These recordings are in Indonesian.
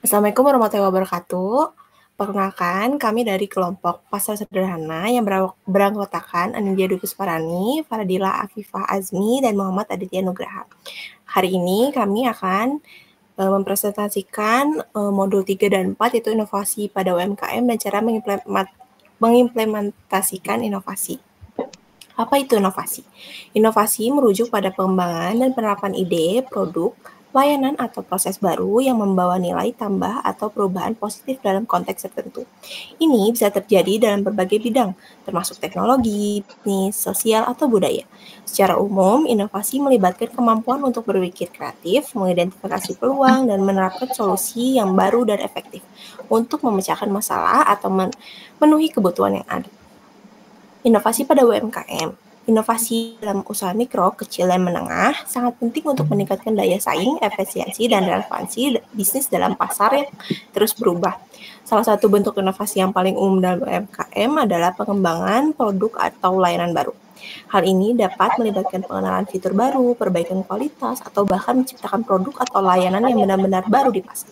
Assalamualaikum warahmatullahi wabarakatuh. Perkenalkan, kami dari kelompok Pasar Sederhana yang beranggotakan Anindya Dwi Kusparani, Faradila Afifah Azmi, dan Muhammad Aditya Nugraha. Hari ini kami akan mempresentasikan modul 3 dan 4, yaitu inovasi pada UMKM dan cara mengimplementasikan inovasi. Apa itu inovasi? Inovasi merujuk pada pengembangan dan penerapan ide, produk, layanan atau proses baru yang membawa nilai tambah atau perubahan positif dalam konteks tertentu. Ini bisa terjadi dalam berbagai bidang, termasuk teknologi, bisnis, sosial, atau budaya. Secara umum, inovasi melibatkan kemampuan untuk berpikir kreatif, mengidentifikasi peluang, dan menerapkan solusi yang baru dan efektif untuk memecahkan masalah atau memenuhi kebutuhan yang ada. Inovasi pada UMKM. Inovasi dalam usaha mikro, kecil, dan menengah sangat penting untuk meningkatkan daya saing, efisiensi, dan relevansi bisnis dalam pasar yang terus berubah. Salah satu bentuk inovasi yang paling umum dalam UMKM adalah pengembangan produk atau layanan baru. Hal ini dapat melibatkan pengenalan fitur baru, perbaikan kualitas, atau bahkan menciptakan produk atau layanan yang benar-benar baru di pasar.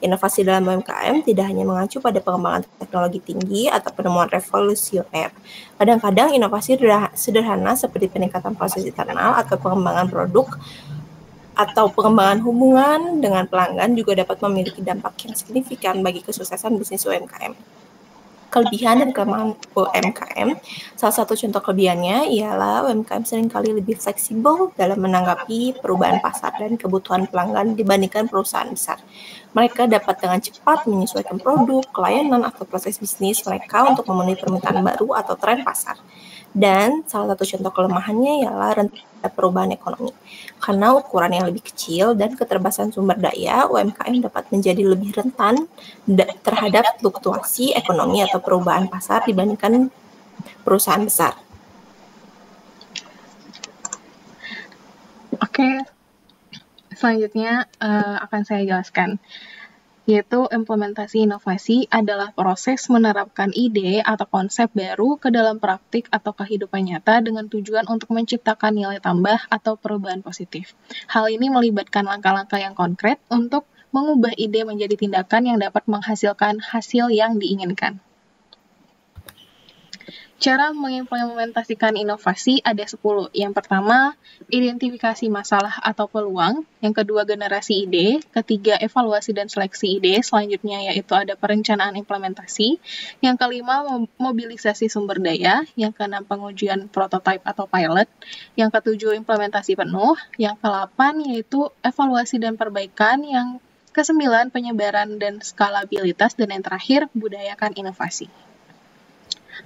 Inovasi dalam UMKM tidak hanya mengacu pada pengembangan teknologi tinggi atau penemuan revolusioner. Kadang-kadang inovasi sederhana seperti peningkatan proses internal atau pengembangan produk atau pengembangan hubungan dengan pelanggan juga dapat memiliki dampak yang signifikan bagi kesuksesan bisnis UMKM. Kelebihan dan kelemahan UMKM. Salah satu contoh kelebihannya ialah UMKM seringkali lebih fleksibel dalam menanggapi perubahan pasar dan kebutuhan pelanggan dibandingkan perusahaan besar. Mereka dapat dengan cepat menyesuaikan produk, layanan, atau proses bisnis mereka untuk memenuhi permintaan baru atau tren pasar. Dan salah satu contoh kelemahannya ialah rentan perubahan ekonomi. Karena ukuran yang lebih kecil dan keterbatasan sumber daya, UMKM dapat menjadi lebih rentan terhadap fluktuasi ekonomi atau perubahan pasar dibandingkan perusahaan besar. Oke, selanjutnya akan saya jelaskan, yaitu implementasi inovasi adalah proses menerapkan ide atau konsep baru ke dalam praktik atau kehidupan nyata dengan tujuan untuk menciptakan nilai tambah atau perubahan positif. Hal ini melibatkan langkah-langkah yang konkret untuk mengubah ide menjadi tindakan yang dapat menghasilkan hasil yang diinginkan. Cara mengimplementasikan inovasi ada 10. Yang pertama, identifikasi masalah atau peluang. Yang kedua, generasi ide. Ketiga, evaluasi dan seleksi ide. Selanjutnya yaitu ada perencanaan implementasi. Yang kelima, mobilisasi sumber daya. Yang keenam, pengujian prototipe atau pilot. Yang ketujuh, implementasi penuh. Yang kedelapan yaitu evaluasi dan perbaikan. Yang kesembilan, penyebaran dan skalabilitas. Dan yang terakhir, budayakan inovasi.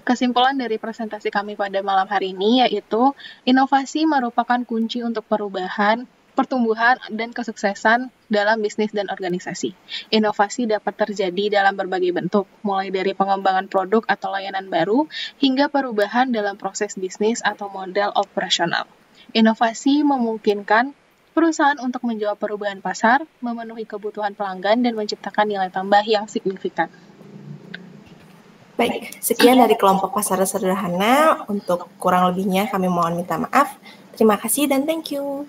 Kesimpulan dari presentasi kami pada malam hari ini yaitu inovasi merupakan kunci untuk perubahan, pertumbuhan, dan kesuksesan dalam bisnis dan organisasi. Inovasi dapat terjadi dalam berbagai bentuk, mulai dari pengembangan produk atau layanan baru, hingga perubahan dalam proses bisnis atau model operasional. Inovasi memungkinkan perusahaan untuk menjawab perubahan pasar, memenuhi kebutuhan pelanggan, dan menciptakan nilai tambah yang signifikan. Baik, sekian dari kelompok Pasar Sederhana. Untuk kurang lebihnya kami mohon minta maaf. Terima kasih dan thank you.